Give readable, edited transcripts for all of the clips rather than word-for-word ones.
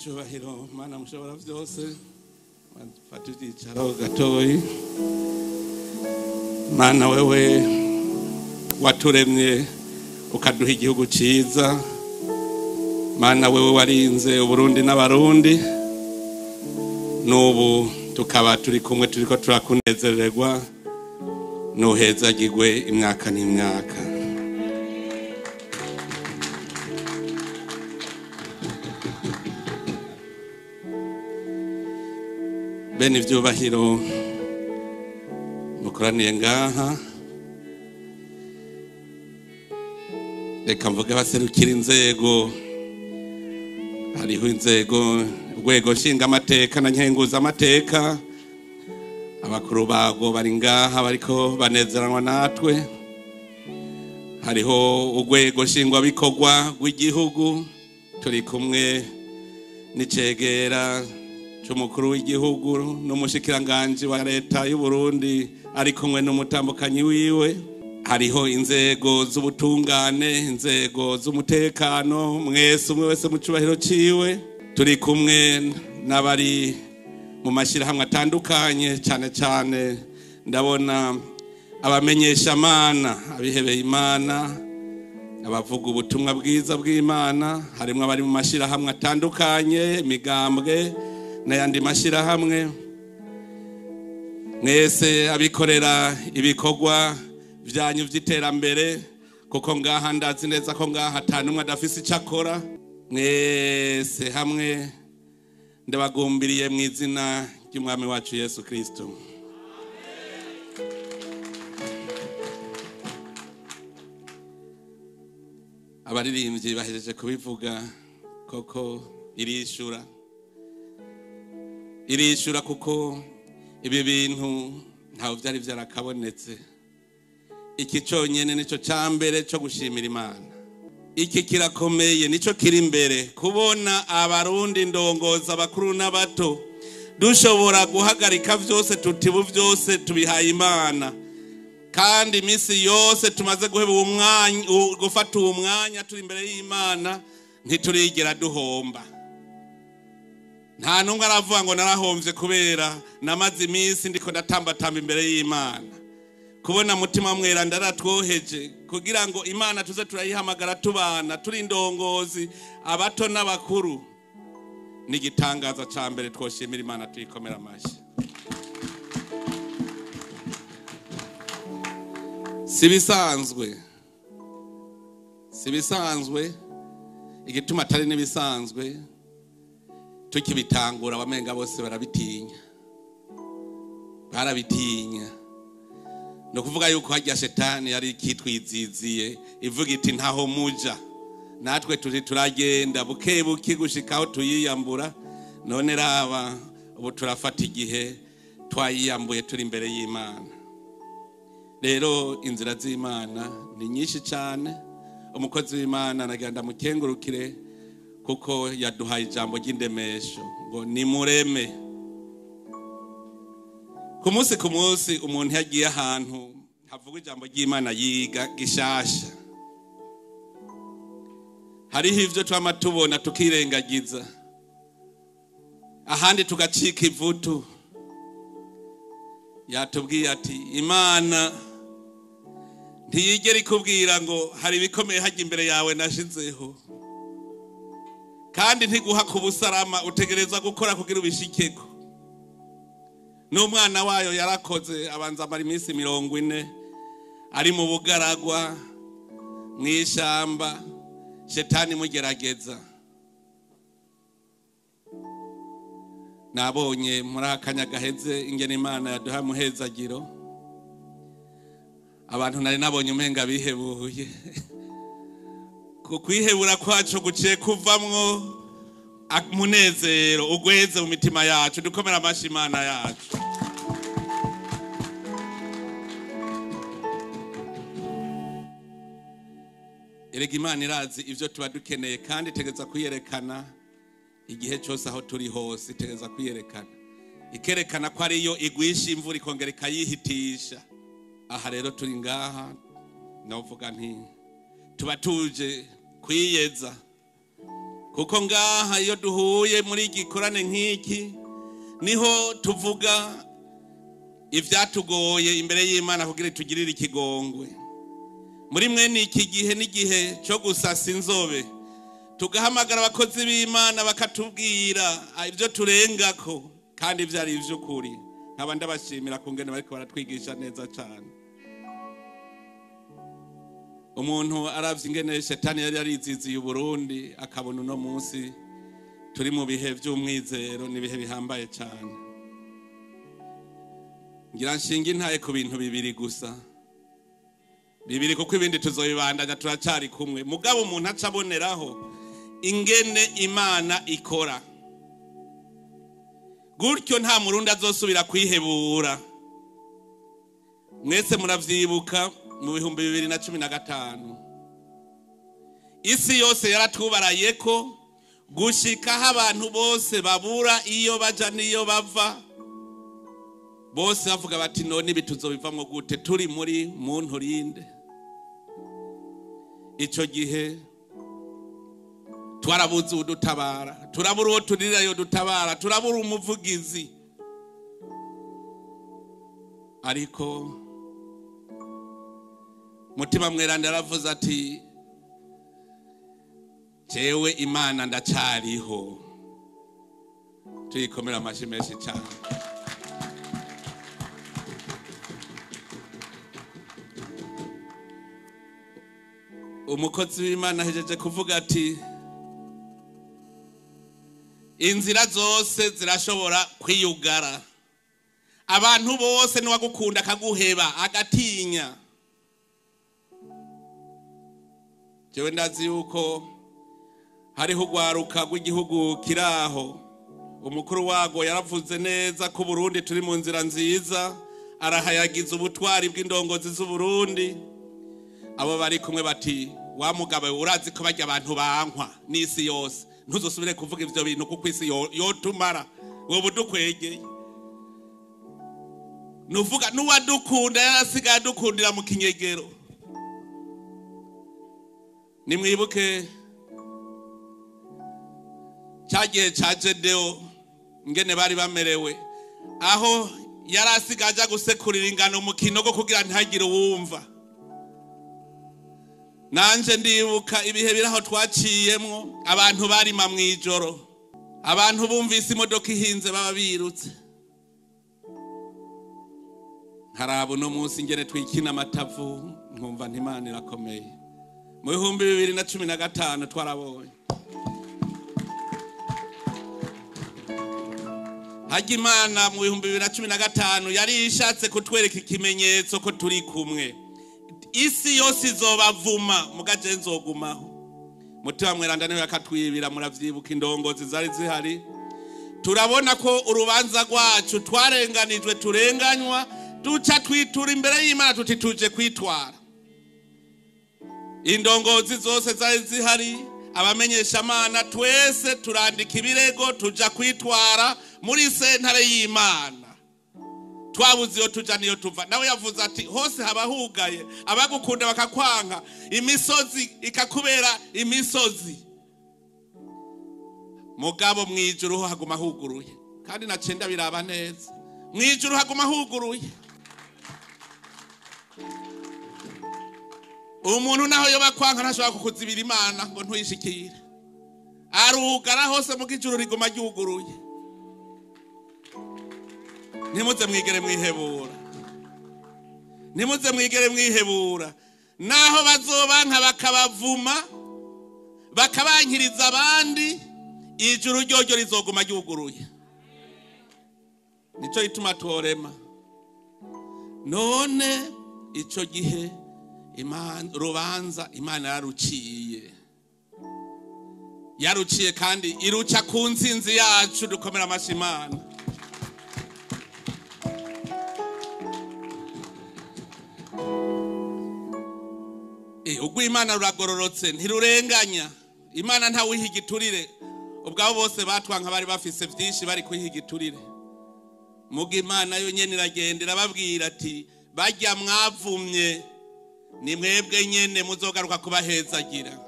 Icyubahiro Mana mushobora byose fata icyicaro gatoyi. Mana wewe waturemye ukaduha igihugu cyiza. Mana wewe warinze Uburundi n'abarundi, n'ubu tukaba turi kumwe turiko turakunezererwa. Nuhezagirwe imyaka n'imyaka. Bene ivyubahiro mukoraniye ngaha, reka mvuge abaserukira inzego. Hariho inzego urwego nshinga amateka na nkenguza amateka, abakuru bago bari ngaha bariko banezeranwa natwe. Hariho urwego nshingwa bikorwa rw'igihugu, turi kumwe n'icegera cy'umukuru w'igihugu n'umushikiranganje wa leta y'u Burundi ari kumwe n'umutambukanyi wiwe. Hariho inzego z'ubutungane, inzego z'umutekano, mwese umwe wese mu cyubahiro ciwe. Turi kumwe n'abari mu mashirahamwe atandukanye, cyane cyane ndabona abamenyesha Imana, abihebeye Imana, abavuga ubutumwa bwiza bw'Imana. Harimo abari mu mashirahamwe atandukanye, imigambwe n'ayandi mashirahamwe. Mwese abikorera ibikorwa byanyu vy'iterambere, kuko ngaha ndazi neza ko ngaha atanumwe adafise icakora. Mwese hamwe ndabagumbiriye mu izina ry'umwami wacu Yesu Kristo. Abaririmbyi bahejeje kubivuga, koko irishura kuko ibi bintu ntawe byari byarakabonetse. Iki cyonyene nico cyambere cyo gushimira Imana. Iki kirakomeye, nico kiri imbere, kubona abarundi ndongoza abakuru n'abato dushobora guhagarika vyose, tutibu vyose tubihaye Imana. Kandi imisi yose tumaze guheba umwanya, gufata umwanya turi imbere y'Imana, ntiturigera duhomba. Nta numwe aravuga ngo narahomvye kubera namaze imisi ndiko ndatambatamba imbere y'Imana. Kubona mutima mwera ndaratwoheje kugira ngo Imana tuze turayihamagara tubana, turi ndongozi abato n'abakuru. Nigitangaza ca mbere twoshimira Imana, tuyikomera amashi. Sibisanzwe igituma atari nibisanzwe, tukibitangura abamenga bose barabitinya. No kuvuga yuko hajya shetani yari kitwiziziye ivuga iti ntaho muja. Natwe turagenda bukebuke gushikaho tuyiyambura. None raba ubu turafata igihe twayiyambuye turi imbere y'Imana. Rero inzira z'Imana ni nyinshi cyane. Umukozi w'Imana nagenda mukengurukire kuko yaduhaye ijambo ry'indemesho ngo nimureme. Ku munsi umuntu yagiye ahantu havuga ijambo ry'Imana yiga gishasha. Hariho ivyo twama tubona tukirengagiza, ahandi tugacika ivutu. Yatubwiye ati Imana ntiyigera ikubwira ngo hari bikomeye hajya imbere yawe nashizeho, kandi ntiguha ku busarama, utegereza gukora kugira ubishikeko. N'umwana wayo yarakoze, abanza amara iminsi 40 ari mu bugaragwa mw'ishamba, shetani mugerageza. Nabonye muri akanya gaheze ingene Imana yaduha muhezagiro. Abantu nari nabonye umenga bihebuye. Kukwihebura kwacu guciye kuvamwo munezero ugweze mu mitima yacu. Dukomera amashi Imana yacu. Erega Imana irazi ivyo tuba dukeneye, kandi itegeza kuyerekana igihe cyose aho turi hose. Itegeza kuyerekana, ikerekana ko ariyo igwisha imvura ikongera ikayihitisha. Aha rero turi ngaha, navuga nti tuba tuje kwiyeza kuko ngaha iyo duhuye muri igikorane nk'iki niho tuvuga ivyatugoye imbere y'Imana kugira tugirire ikigongwe. Muri mwene iki gihe n'igihe cyo gusasa inzobe tugahamagara abakozi b'Imana bakatubwira ibyo turengako kandi ibyo ari ivy'ukuri. Nkaba ndabashimira kungene bariko baratwigisha neza cyane. Umuntu aravye ingene shetani yari yariziziye Burundi akabona uno munsi turi mu bihe by'umwizero n'ibihe bihambaye cyane. Ngira nshinga intaye ku bintu bibiri gusa. Bibiri kuko ibindi tuzoyibandanya turacari kumwe. Mugabo umuntu acaboneraho ingene Imana ikora. Gutyo nta murundi azosubira kwihebura. Mwese muravyibuka mu 2015 isi yose yaratubarayeko gushikaho abantu bose babura iyo baja niyo bava. Bose bavuga bati none ibi tuzobivamwo gute turi muri muntu rinde. Ico gihe twarabuze udutabara, turabura uwo turira yo dutabara, turabura umuvugizi. Ariko mutima mweranda aravuze ati jewe Imana ndacariho. Tuyikomera amashi menshi cyane. Umukozi w'Imana ahejeje kuvuga ati inzira zose zirashobora kwiyugara. Abantu bose niwagukunda akaguheba agatinya. Jewe ndazi yuko hariho ugwaruka rw'igihugu kiraho. Umukuru wago yaravuze neza ko Burundi turi mu nzira nziza, arahayagiza ubutwari bw'indongozi z'u Burundi. Abo bari kumwe bati wa mugabe urazi ko bajya abantu bankwa n'isi yose, ntuzosubire kuvuga ivyo bintu kuko isi yotumara wowe dukwegeye. Nuvuga nuwadukunda yarasigaye dukundira mu kinyegero. Nimwibuke cyagiye caje deo ngene bari bamerewe aho yarasigaje gusekurira ingano mu kinogo kugira ntagire uwumva. Nanje ndibuka ibihe biraho twaciyemwo abantu barima mwijoro, abantu bumvise imodoka ihinze baba birutse. Harabo no munsi ngene twikina amatavu nkumva ntimana irakomeye. Mu 2015 twarabonye Hagimana mu 2015 yari ishatse kutwereka ikimenyetso ko turi kumwe. Isi yose izobavuma mugaje nzogumaho. Mutima mweranda niwe yakatwibira muravyibuka indongozi zari zihari. Turabona ko urubanza rwacu twarenganijwe turenganywa duca twitura imbere y'Imana tuti tuje kwitwara. Indongozi zose zari zihari, abamenyesha Imana twese turandika ibirego tuja kwitwara muri sentare y'Imana. Twabuze iyo tuja niyo tuva. Nawe yavuze ati hose haba hugaye, abagukunda bakakwanka, imisozi ikakubera imisozi. Mugabo mwijuru haguma huguruye. Kandi nacenda biraba neza. Mwijuru haguma huguruye. Umuntu naho yoba kwanka ntashobora kukuzibira Imana ngo ntuyishikire. Arugara hose mu kijuru rigoma ryuguruye. Nimuze mwigere mwihebura. Nimuze mwigere mwihebura. Naho bazobanka bakabavuma bakabankiriza abandi, ijuru ryoryo rizoguma ryuguruye. Nico ituma tuorema. None ico gihe Imana rubanza Imana yaruciye kandi iruca ku nsinzi yacu dukomera amashimana. Ubwo Imana ruragororotse ntirurenganya. Imana nta wihigiturire. Ubwabo bose batwanka bari bafise byinshi bari kwihigiturire. Muga Imana yo nyene iragendera babwira ati bajya mwavumye ni mwebwe nyene muzogaruka kubahezagira.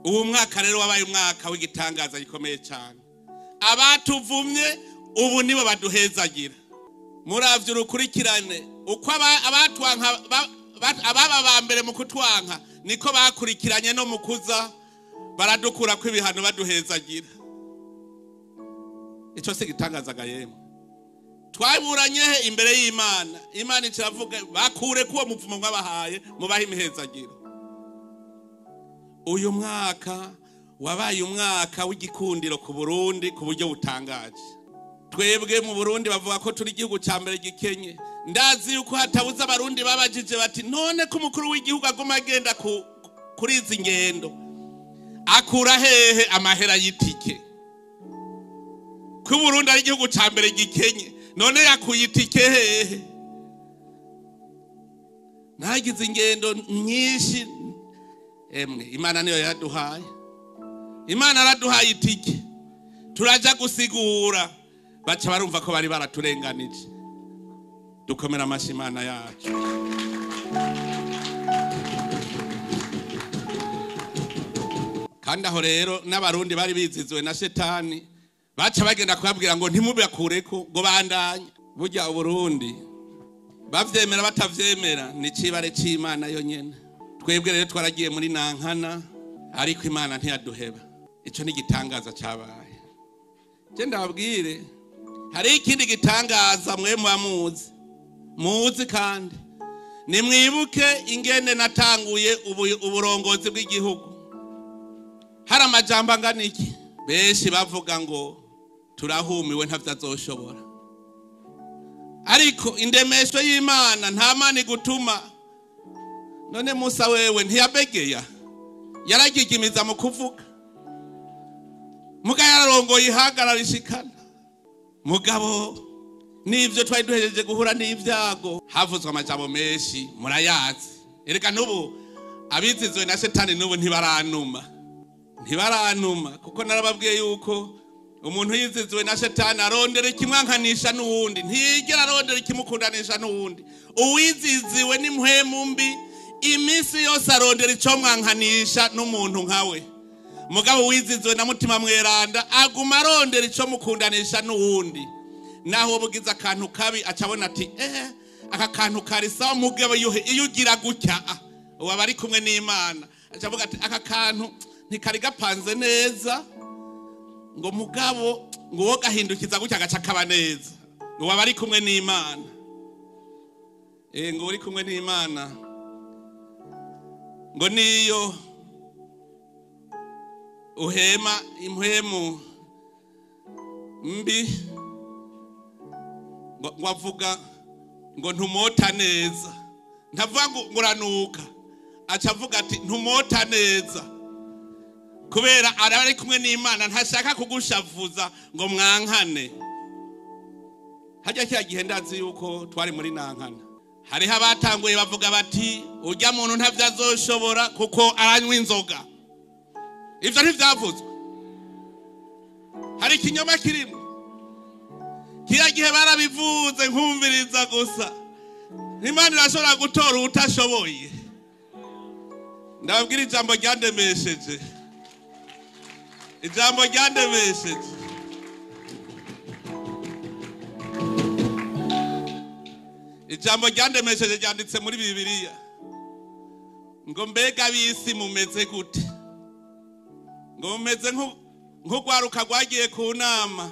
uwo mwaka rero wabaye umwaka w'igitangaza gikomeye cyane. Abatuvumye ubu nibo baduhezagira. Muravye urukurikirane uko abatwanka ababa bambere mu kutwanka niko bakurikiranye no mukuza baradukura ko ibihano baduhezagira. Ico se gitangazaga yemwe. Twaburanye imbere y'Imana. Imana iravuga bakure kuwo muvumo mwabahaye mubahe imihezagiro. Uyu mwaka wabaye umwaka w'igikundiro ku Burundi ku buryo butangaje. Twebwe mu Burundi bavuga ko turi igihugu cya mbere gikenye. Ndazi yuko hatabuza abarundi babajije bati none ko umukuru w'igihugu aguma agenda kuri izi ngendo akura hehe amahera y'itike. Ku Burundi ari igihugu cya mbere gikenye none yakuye itike hehe? Nagize ingendo nyinshi. Emwe Imana niyo yaduhaye. Imana araduhaye itike. Turaja gusigura baca barumva ko bari baraturenganije. Dukomera amashi Imana yacu. Kandi aho rero n'abarundi bari bizizwe na shetani baca bagenda kubabwira ngo ntimubakureko ngo bandanye. Burya Burundi bavyemera batavyemera ni cibare c'Imana yonyene. Twebwe rero twaragiye muri nankana ariko Imana ntiyaduheba. Ico ni gitangaza cyabaye. Je ndababwire hari ikindi gitangaza mwe muzi kandi nimwibuke ingene natanguye uburongozi bw'igihugu. Hari amajambo angana iki benshi bavuga ngo turahumiwe ntavyazoshobora. Ariko indemesho y'Imana nta mani gutuma. None Musa wewe ntiyabegeya yaragigimiza mu kuvuga. Muga yararongoye ihagararishikana. Mugabo nivyo twari duhejeje guhura n'ivyago havuzwe amajambo menshi murayazi. Ereka nubu abizizwe na shetani nubu ntibaranuma kuko narababwiye yuko umuntu yizizwe na shetani arondera ikimwankanisha n'uwundi ntiyigera arondera ikimukundanisha n'uwundi. Uwiziziwe ni mpwemu mbi imisi yose arondera ico mwankanisha n'umuntu nkawe. Mugabo wizizwe na mutima mweranda aguma arondera ico mukundanisha n'uwundi. Naho bugize akantu kabi acabona ati aka kantu kari sawa mugabo iyo ugira gutya uba bari kumwe n'Imana. Acavuga ati aka kantu ntikari gapanze neza ngo mugabo ngo wo gahindukiza gutya gaca kaba neza. Uba bari kumwe n'Imana. Ngo uri kumwe n'Imana ngo niyo uhema impwemu mbi ngo avuga ngo ntumota neza. Ntavuga ngo uranuka acavuga ati ntumota neza kubera ari kumwe n'Imana ntashaka kugushavuza ngo mwankane. Hajya cya gihe ndazi yuko twari muri nankana hariho abatanguye bavuga bati urya muntu ntavyazoshobora kuko aranywa inzoga. Ivyo ntivyavuzwe. Hari ikinyoma kirimo. Kira gihe barabivuze nkumviriza gusa. Imana irashobora gutora utashoboye. Ndababwira ijambo ryandemesheje. Ijambo ryandemesheje. Ijambo ryandemesheje ryanditse muri Bibiliya. Ngo mbega bisi mumeze gute? Ngo mumeze nk'ugwaruka gwagiye ku nama.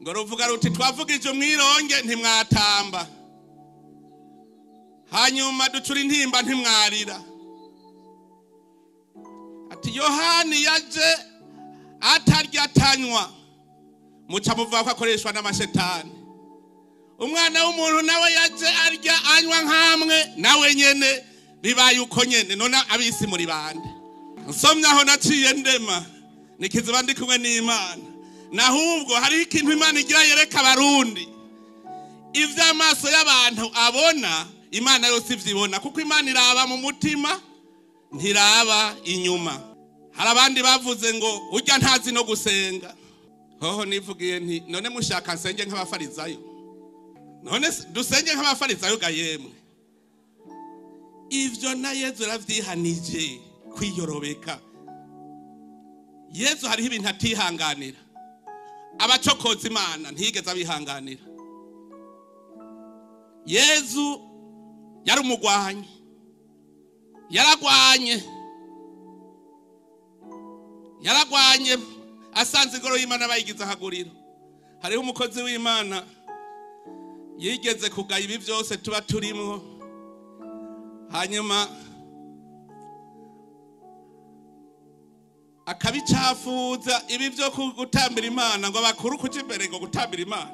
Ngo ruvuga ruti twavugije umwironge ntimwatamba. Hanyuma ducura intimba ntimwarira. Ati Yohani yaje atarya atanywa. Muca muvuga ko akoreshwa n'amashetani. Umwana w'umuntu nawe yaje arya anywa nkamwe nawe nyene bibaye uko nyene. None abisi muri bande. Nsomyaho naciye ndema nikiziba ndi kumwe n'Imana. Nahubwo hari ikintu Imana igira yereka abarundi. Ivy'amaso y'abantu abona Imana yose ivyibona kuko Imana iraba mu mutima ntiraba inyuma. Hari abandi bavuze ngo urya ntazi no gusenga. Hoho nivugiye nti none mushaka nsenge nk'abafarizayo. None dusenge nk'abafarizayo ga yemwe. Ivyo na Yesu ravyihanije. kwiyorobeka. Yesu hariho ibintu atihanganira, abacokoza Imana ntiyigeze abihanganira. Yesu yari umugwanyi, yaragwanye asanze ingoro y'Imana bayigize akaguriro. Hariho umukozi w'Imana yigeze kugaya ibi byose tuba turimo, hanyuma akabicafuza ibi byo gutambira Imana, ngo abakuru kuja imbere ngo gutambira Imana.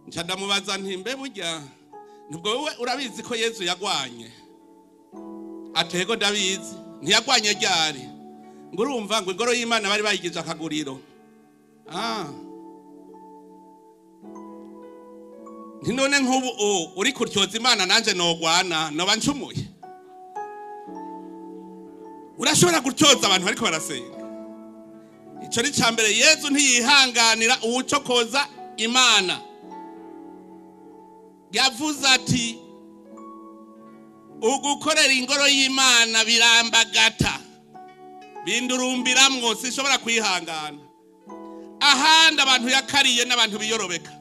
Nca ndamubaza nti mbe burya nubwo wowe urabizi ko Yesu yagwanye? Atego ndabizi. Ntiyagwanye ryari? Ngo urumva ngo ingoro y'Imana bari bayigize akaguriro. Ntinone nk'ubu uri kuryoza Imana nanje nogwana noba ncumuye? Urashobora gutyoza abantu bariko barasenga? Ico ni cambere. Yesu ntiyihanganira uwucokoza Imana. Yavuze ati ugukorera ingoro y'Imana birambagata, bindurumbiramwo, sishobora kwihangana. Ahandi abantu yakariye n'abantu biyorobeka.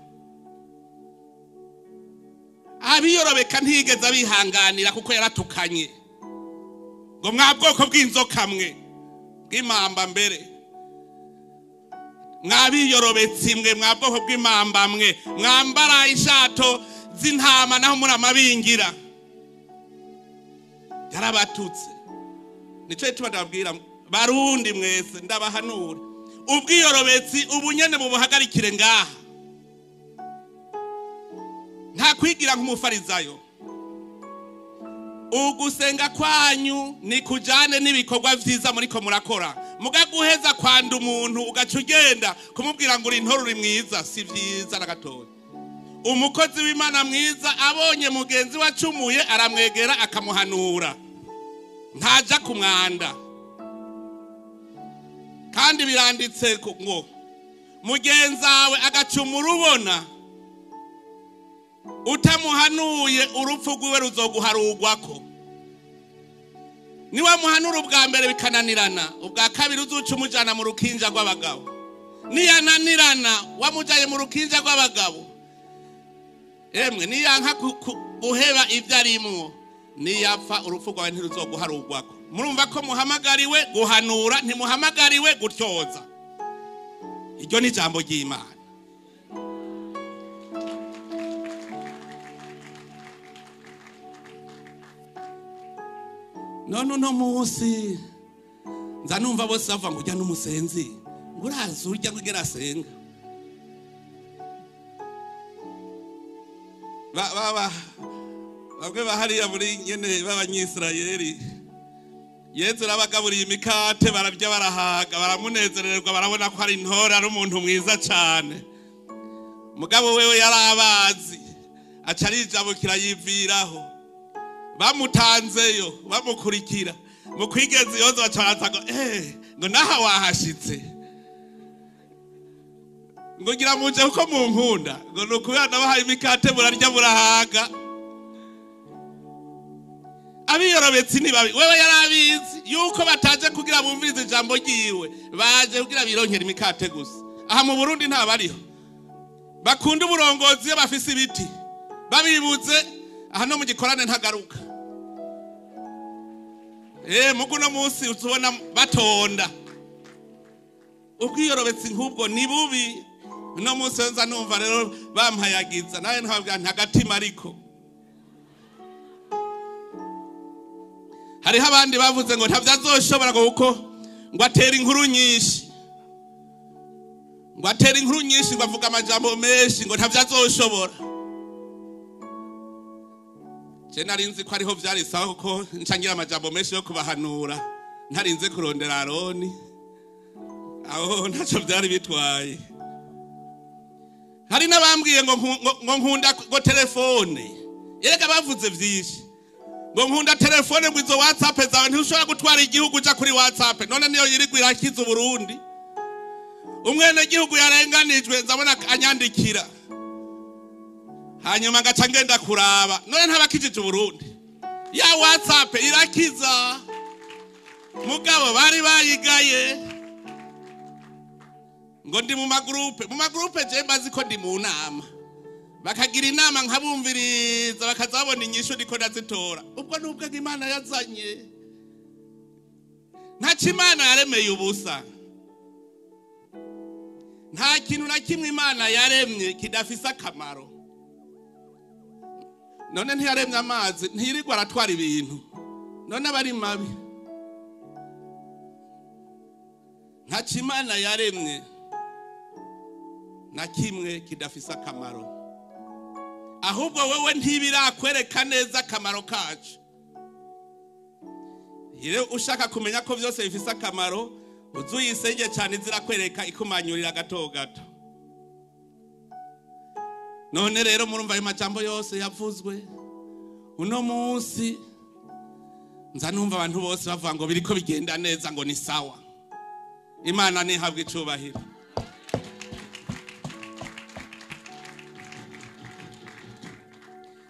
Abiyorobeka ntigeze abihanganira kuko yaratukanye. Ngo mwa bwoko bw'inzoka mwe, bw'imamba mbere, mwabiyorobetse mwe, mwa bwoko bw'imamba mwe, mwambara ishato z'intama naho muri amabingira. Yarabatutse. Nico ituma ndabwira barundi mwese ndabahanura, ubwiyorobetsi ubunyene bubuhagarikire ngaha. Nta kwigira nk'umufarizayo. Ugusenga kwanyu ni kujane n'ibikorwa vyiza muriko murakora. Mugaguheza kwanda umuntu ugaca ugenda kumubwira ngo uri intore uri mwiza, si vyiza na gatoya. Umukozi w'Imana mwiza abonye mugenzi wacumuye aramwegera akamuhanura, ntaja kumwanda. Kandi biranditse ngo mugenzawe agacumura ubona utamuhanuye urupfu rwiwe ruzoguharugwako. Niwe muhanura ubwa mbere bikananirana, ubwa kabiri uzuca umujana mu rukinja rw'abagabo. Niyananirana wamujaye mu rukinja rw'abagabo, emwe niyanka guheba ibyo arimwo, niyapfa urupfu rwawe ntiruzoguharugwako. Murumva ko muhamagariwe guhanura, ntimuhamagariwe gutyoza. Iryo ni ijambo ry'Imana. None uno munsi nza numva bose bava ngo ujya n'umusenzi, ngo urazi urya ngera asenga. Bamwe bahariya muri nyene b'Abanyisirayeli, Yesu arabagaburiye imikate bararya barahaga baramunezererwa, barabona ko ari intore, ari umuntu mwiza cyane. Mugabo wewe yarabazi, aca arijabukira yiviraho. Bamutanzeyo bamukurikira, mu kwigeza yozo bacaraza ngo naha wahashitse, ngo gira muje uko mu nkunda, ngo nukubera nabahaye imikate murarya murahaga. Abiyorobetsi ni babi. Wewe yarabizi yuko bataje kugira bumvirize ijambo ryiwe, baje kugira bironkera imikate gusa. Aha mu Burundi nta bariho bakunda uburongozi bafise ibiti, babibuze aha no mu gikorane ntagaruka. Mugu no munsi utubona batonda. Ubwiyorobetsi nk'ubwo ni bubi. No munsi nza numva rero bampayagiza, nawe ntabwo ntagatima ariko. Hariho abandi bavuze ngo ntavyazoshobora kuko ngo atera inkuru nyinshi. Ngo atera inkuru nyinshi, ngo avuga amajambo menshi, ngo ntavyazoshobora. Je narinzi ko ariho vyari sawa kuko ncangira amajambo menshi yo kubahanura, ntarinze kurondera Aroni. Aho ntaco vyari bitwaye. Hari nabambwiye ngo nkunda ngo telefone. Yereka bavuze vyinshi. Ngo nkunda telefone ngo izo WhatsApp zawe ntushobora gutwara igihugu uja kuri WhatsApp. None niyo yirigwa irakiza Burundi. Umwene gihugu yarenganijwe nzabona anyandikira. Hanyuma ngaca ngenda kuraba. None ntabakijije Burundi. Ya WhatsApp irakiza. mugabo bari bayigaye ngo ndi mu magrupe je mbazi ko ndi mu nama bakagira inama nkabumviriza bakazabona inyishu ndiko ndazitora ubwo nubwo Imana yazanye nta kimana yaremeye ubusa nta kintu na kimwe Imana yaremye kidafise akamaro none ntiyaremye amazi ntirirwa aratwara ibintu none bari mabi nta kimana yaremye na kimwe kidafise akamaro ahubwo wewe ntibirakwereka neza akamaro kacu Iyo ushaka kumenya ko byose bifise akamaro uzuyisenge cyane zirakwereka ikumanyurira gato gato none rero murumva ayo majambo yose yavuzwe uno munsi nza numva abantu bose bavuga ngo biriko bigenda neza ngo ni sawa Imana nihabwa icubahiro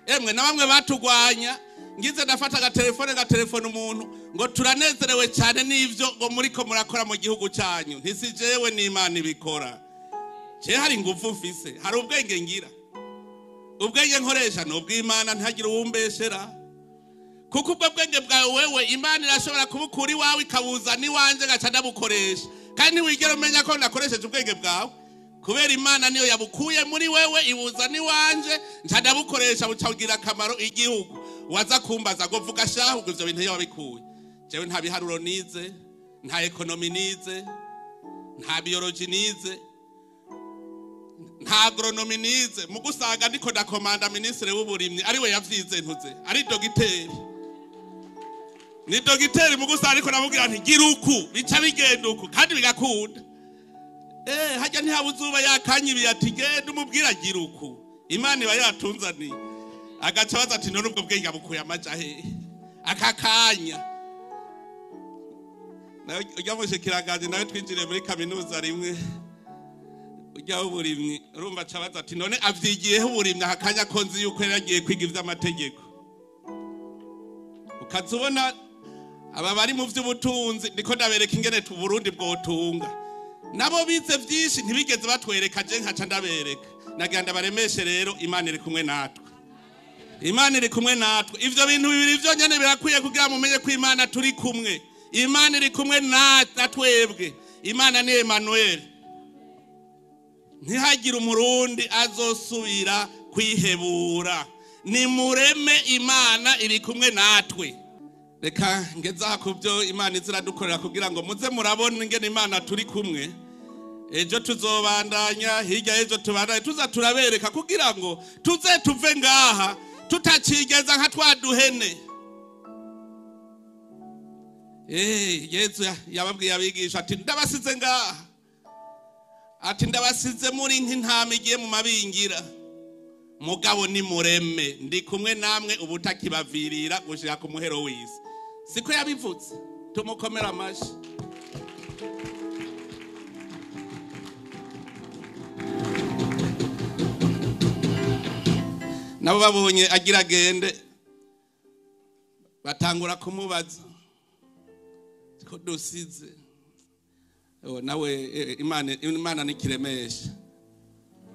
emwe na bamwe batugwanya ngize ndafata agatelefone umuntu ngo turanezerewe cyane n'ivyo ngo muriko murakora mu gihugu cyanyu ntisijewe n'Imana ibikora je hari ngufu ufise hari ubwenge ngira ubwenge nkoresha n'ubwo Imana ntagira uwumbeshera kuko ubwo bwenge bwawe wewe Imana irashobora kubukura iwawe ikabuzana iwanje gaca ndabukoresha kandi wigera umenya ko nakoresheje ubwenge bwawe kubera Imana niyo yabukuye muri wewe ibuzana iwanje nca ndabukoresha bucagira akamaro igihugu waza kumbaza ngo vuga shaho ubwo ivyo bintu yabikuye jewe nta biharuro nize nta ekonomi nize nta biology nize nta agronomy nize mu gusanga ndiko ndakomanda ministre w'uburimyi ari we yavyize ntuze ari dogiteri ni dogiteri mu gusanga ariko namubwira nti gira uku bica bigenda uku kandi bigakunda hajya ntihabuzuba yakanyibiye ati genda umubwira gira uku Imana iba yatunzaniye agaca baza ati none ubwo bwenge abukuye amaja hehe akakanya nawe ujya mushikiranganje nawe twinjire muri kaminuza rimwe ujya uburimyi urumva cabaza ati none avyigiyeho uburimyi akakanya ko nzi yuko yaragiye kwiga ivy'amategeko ukazubona aba bari mu vy'ubutunzi ndiko ndabereka ingene tu Burundi bwotunga nabo bize vyinshi ntibigeze batwereka je nkaca ndabereka naganda baremeshe rero Imana iri kumwe natwe Imana iri kumwe natwe ivyo bintu bibiri vyo nyene birakwiye kugira mumenye ko Imana turi kumwe Imana iri kumwe natwebwe Imana ni Emmanuel ntihagira umurundi azosubira kwihebura ni mureme Imana iri kumwe natwe reka ngeza kubyo Imana iziradukorera kugira ngo muze murabona ingene Imana turi kumwe ejo tuzobandanya hirya ejo tubandanye tuza turabereka kugira ngo tuze tuve ngaha tutacigeza nka twaduhene Yesu yababwiye abigisha ati ndabasize ngaha ati ndabasize muri nk'intama igiye mu mabingira mugabo ni mureme ndi kumwe namwe ubutakibavirira gushika ku muhero w'isi siko yabivutse tumukomera amashi nabo babonye agira gende batangura kumubaza ko dosize nawe Imana nikiremesha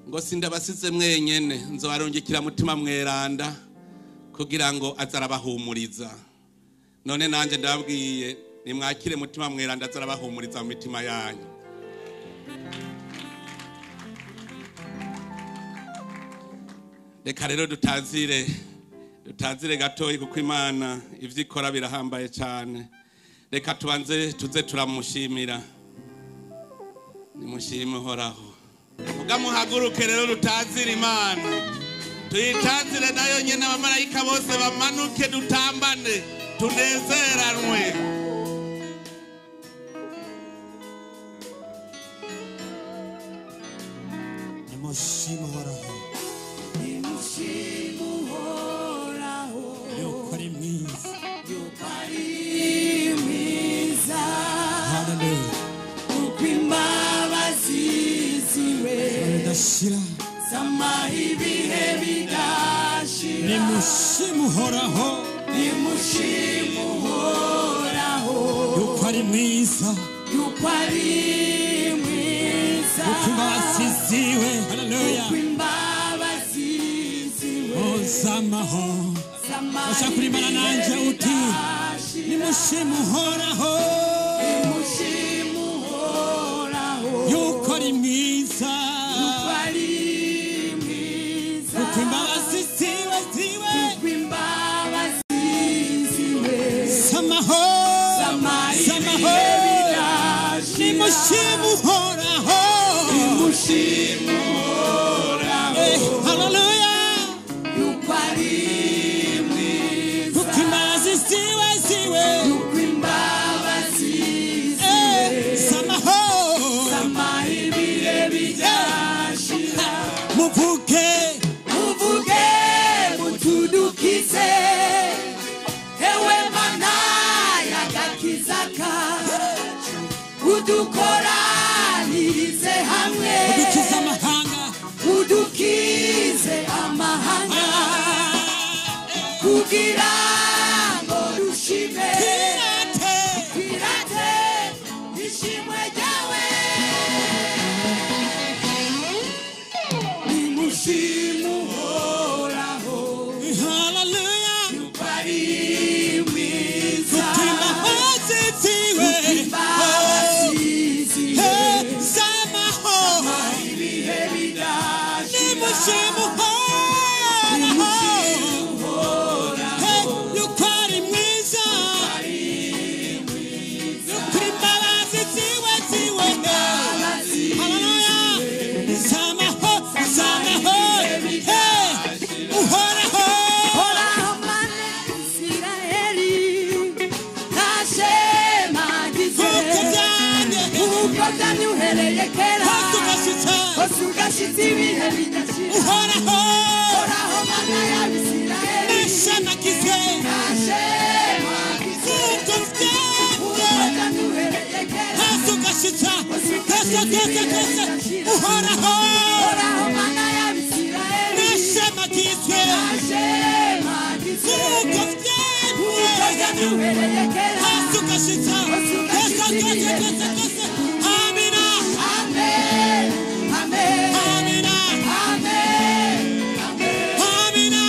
ngo sindabasize mwenyene nzobarungikira mutima mweranda kugira ngo azarabahumuriza none nanje ndababwiye nimwakire mutima mweranda azarabahumuriza mu mitima yanyu reka rero dutazire gatoyi kuko Imana ivyo ikora birahambaye cyane reka tubanze tuze turamushimira nimushime uhoraho mugamuhaguruke rero dutazire Imana tuyitazire nayo nyene abamarayika bose bamanuke dutambane tunezeranwe nimushime uhoraho yuko ari mwiza hallelujah uko imbabazi ziwe zidashira sama ibihe bidashira nimushime uhoraho yuko ari mwiza yuko ari mwiza imbabazi ziwe haleluya imbabazi ziwe zamaho ushaka kurimana nanje uti nimushime uhoraho yuko ari mwiza yuko imbabazi ziwe zamaho nimushime uhoraho haleluya yuko ari mwiza yuko imbabazi ziwe yuko imbabazi zamaho ibihe bidashira muvuge mutudukize ewe mana y'agakiza kacu udukoranirize hamwe udukize amahanga kugira ngo rushime twirate ishimwe ryawe nimushime uhoraho haleluya yuko ari mwiza imbabazi ziwe zamaho ibihe bidashira nimushime uhoraho yuko ari mwiza yuko imbabazi ziwe haleluya zamaho uhoraho uhoraho mana y'abisirayeli nashemagize hasugashitsa uhoraho mana y'abisirayeli nashemagizwe hasugashitsa amina amen amen amina amen amina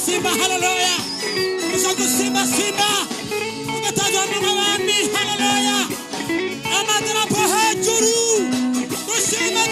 Simba, hallelujah. Simba, umetajwa mwami, hallelujah. Amadra pohe juru, dushime,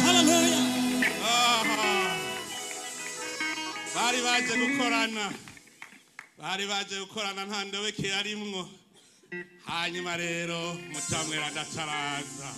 hallelujah. Bari baje gukorana nta ndobeke yarimwo hanyuma rero mutamwera ndacaraza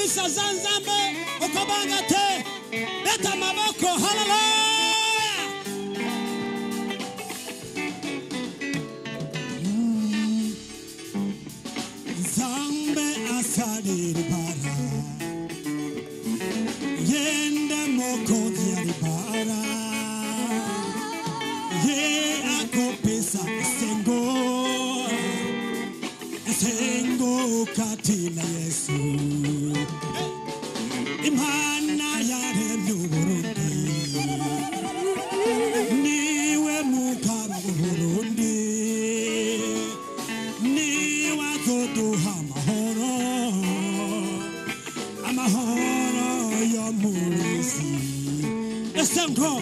Bisa zanzambe ukobanga te leta maboko hallelujah zambe asali bara yende mokozi alibara ye akopesa sengo katina Yesu imana yare Burundi niwe mukaba Burundi niwe azoduha amahoro yo murisi esengo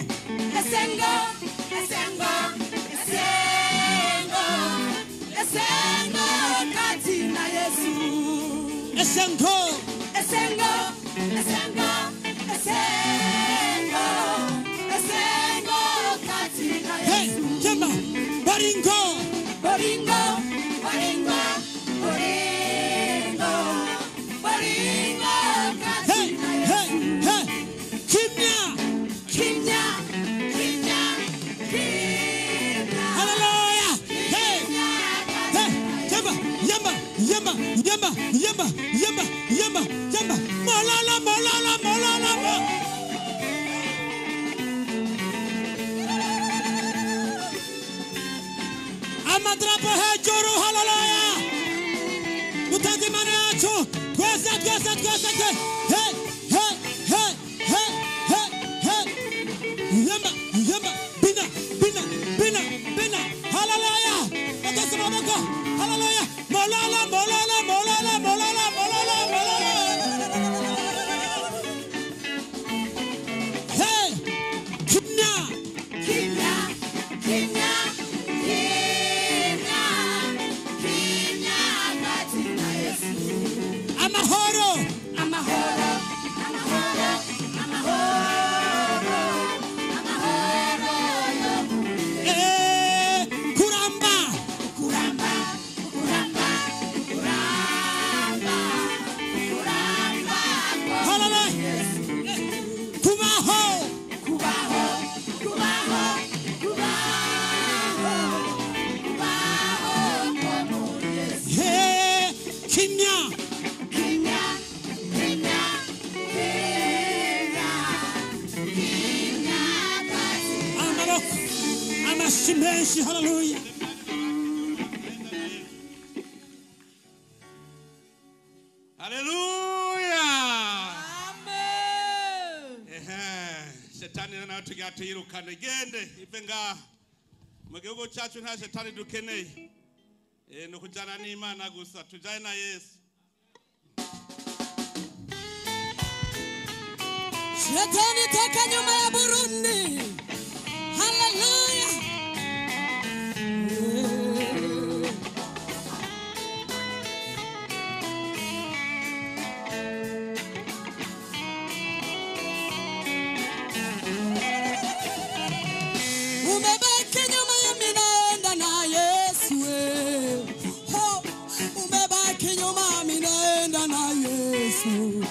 katina Yesu esengo katina Yesu. Hey, Jemba, Boringo katina Yesu. Hey, Kimya. Hallelujah. Hey, Jemba. Molala. Amadrapo hejuru hallelujah. Mutazimana yacu twese. Hey. Yamba. amashi menshi. Haleluya. Haleluya. Amen. Shetani na tugiye tuyirukana igende ive ngaha. Mu gihugu cyacu nta shetani dukeneye. No kujana n'Imana gusa tujane na Yesu. Shetani toka nyuma ya Burundi. Haleluya. Umebaki nyuma ya minaenda na Yesu. Ho, umebaki nyuma minaenda na Yesu.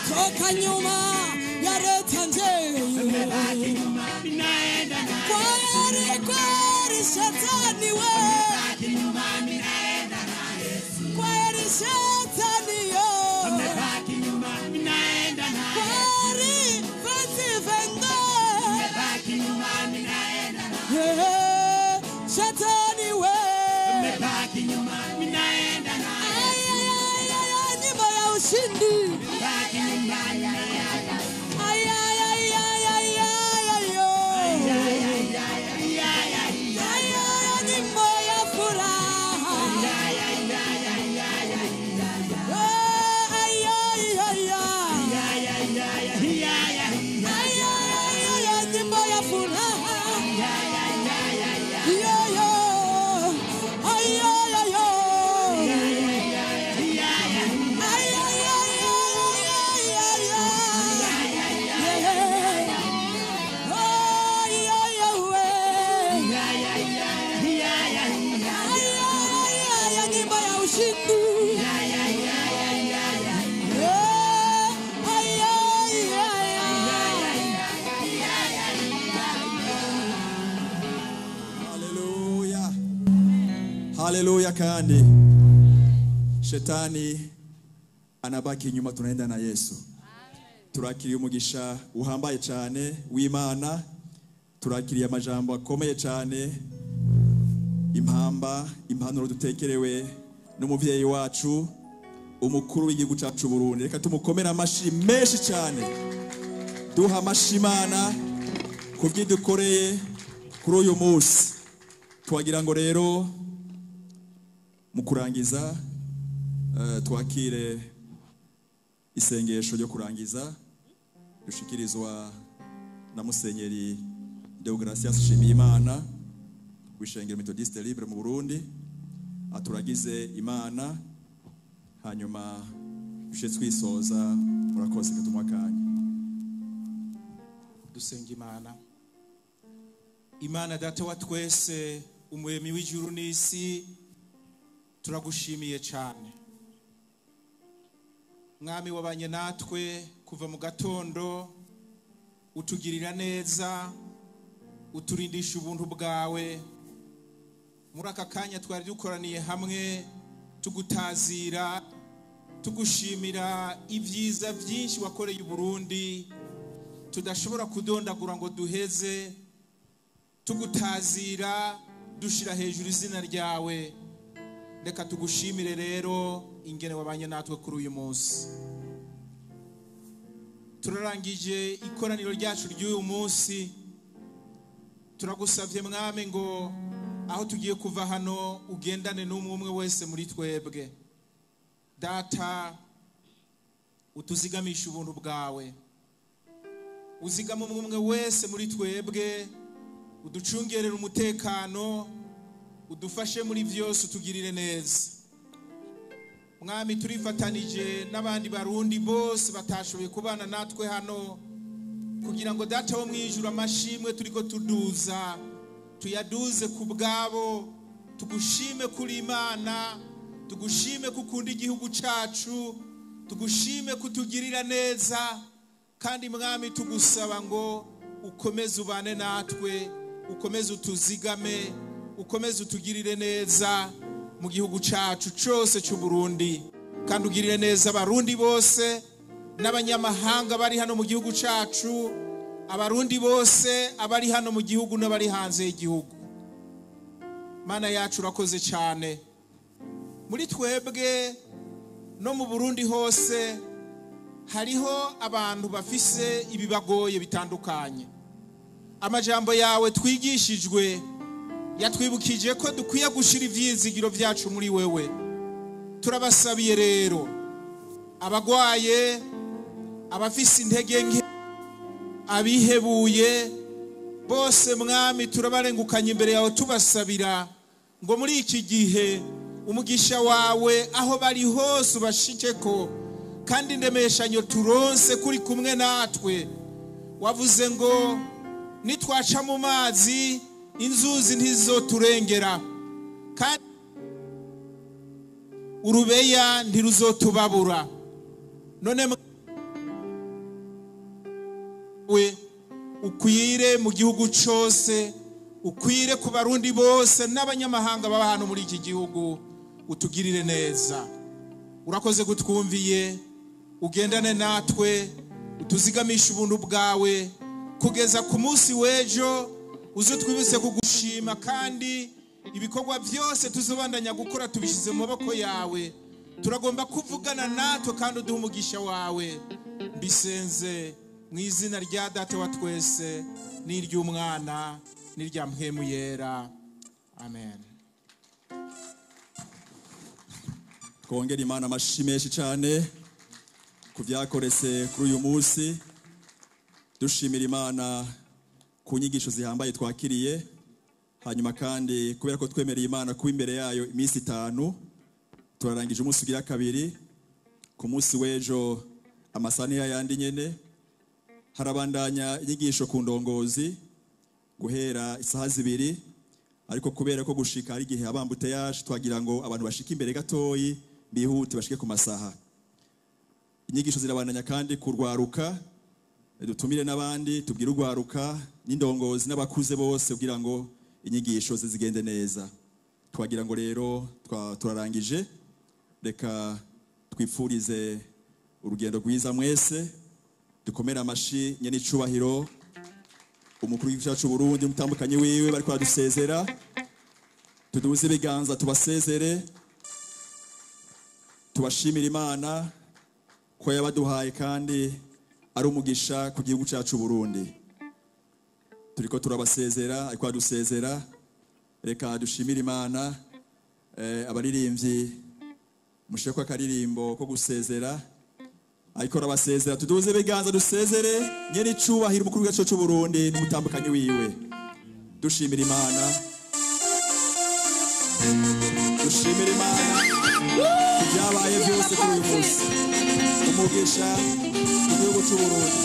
Toka nyuma ya leta njema. Kwaheri shetani we. Kwaheri shetani yo. Kwaheri venti vende. Shetani we. Nyimbo ya ushindi. Haleluya kandi. Shetani anabaki nyuma, tunaenda na Yesu. Turakiriye umugisha uhambaye cyane w'Imana. Turakiriye amajambo akomeye cyane. Impanuro dutekerewe n'umuvyeyi wacu umukuru w'igihugu cyacu Burundi. Reka tumukomera amashi menshi cyane. Duha amashimana kubyidukoreye kuri uyu munsi. Twagira ngo rero mu kurangiza twakire isengesho ryo kurangiza dushikirizwa na Musenyeri Deogracias Shimiyimana w'ishengero Methodiste Libre mu Burundi. Aturagize Imana hanyuma dushe twisoza. Murakoze katumwa kanya. Dusenga Imana. Imana data wa twese, umuremyi w'ijuru n'isi, turagushimiye cyane. Mwami wabanye natwe kuva mu gatondo, utugirira neza, uturindisha ubuntu bwawe. Muri aka kanya twari dukoraniye hamwe tugutazira, tugushimira ibyiza byinshi wakoreye Burundi tudashobora kudondagura ngo duheze. Tugutazira dushira hejuru izina ryawe. Reka tugushimire rero ingene wabanye natwe kuri uyu munsi. Turarangije ikoraniro ryacu ry'uyu munsi. Turagusavye Mwami ngo aho tugiye kuva hano ugendane n'umwe wese muri twebwe. Data, utuzigamisha ubuntu bwawe. Uzigama umwe wese muri twebwe, uducungerera umutekano, udufashe muri byose, utugirire neza. mwami turifatanije n'abandi barundi bose batashoboye kubana natwe hano kugira ngo data wo mwijuru amashimwe turiko tuduza tuyaduze ku bwabo tugushime kuri Imana tugushime kukunda igihugu cacu tugushime kutugirira neza kandi mwami tugusaba ngo ukomeze ubane natwe ukomeze utuzigame ukomeze utugirire neza mu gihugu cacu cyose cy'u Burundi kandi ugirire neza abarundi bose n'abanyamahanga bari hano mu gihugu cacu abarundi bose abari hano mu gihugu n'abari hanze y'igihugu. Mana yacu urakoze cyane muri twebwe no mu Burundi hose hariho abantu bafise ibibagoye bitandukanye. Amajambo yawe twigishijwe yatwibukije ko dukwiye gushira ivyizigiro vyacu muri wewe. Turabasabiye rero abagwaye abafise intege nke abihebuye bose mwami turabarengukanye imbere yawe tubasabira ngo muri iki gihe umugisha wawe aho bari hose ubashikeko kandi ndemeshanyo turonse kuri kumwe natwe. Wavuze ngo nitwaca mu mazi inzuzi ntizoturengera kandi urubeya ntiruzotubabura. None we ukwire mu gihugu cyose ukwire ku barundi bose n'abanyamahanga baba hano muri iki gihugu utugirire neza. Urakoze gutwumviye ugendane natwe utuzigamisha ubuntu bwawe kugeza ku munsi w'ejo uzo twibutse kugushima kandi ibikorwa byose tuzobandanya gukora tubishize mu maboko yawe. Turagomba kuvugana natwe kandi uduha umugisha wawe. Bisenze mu izina rya Data wa twese n'iry'Umwana n'irya Mpwemu Yera. Amen. Twongere Imana amashyi menshi cyane ku byakoretse kuri uyu munsi. Dushimira Imana ku nyigisho zihambaye twakiriye. Hanyuma kandi kubera ko twemereye Imana kuba imbere yayo iminsi 5 turarangije umunsi ugira kabiri. Ku munsi w'ejo amasani yandi nyene harabandanya inyigisho ku ndongozi guhera isaha 2 ariko kubera ko gushika ari gihe abambute yaje twagira ngo abantu bashika imbere gatoyi bihute bashike ku masaha. Inyigisho zirabandanya kandi kurwaruka dutumire n'abandi tubwire urwaruka n'indongozi n'abakuze bose kugira ngo inyigisho zigende neza. Twagira ngo rero turarangije reka twifurize urugendo rwiza mwese dukomera amashi nyene icubahiro umukuru w'igihugu cyacu Burundi mutambukanye wiwe bari kwadusezera tuduze ibiganza tubasezere tubashimira Imana ko yabaduhaye kandi ari umugisha ku gihugu cyacu Burundi. Turiko turabasezera ariko adusezera reka dushimira Imana. Abaririmbyi mushekwa karirimbo ko gusezera ariko rabasezera tuduze ibiganza dusezere nyeri cubahira umukuru w'igihugu cyacu Burundi n'umutambukanye wiwe. Dushimira Imana dushimira Imana byabaye byose kuri uyu munsi umugisha igihugu cy'u Burundi.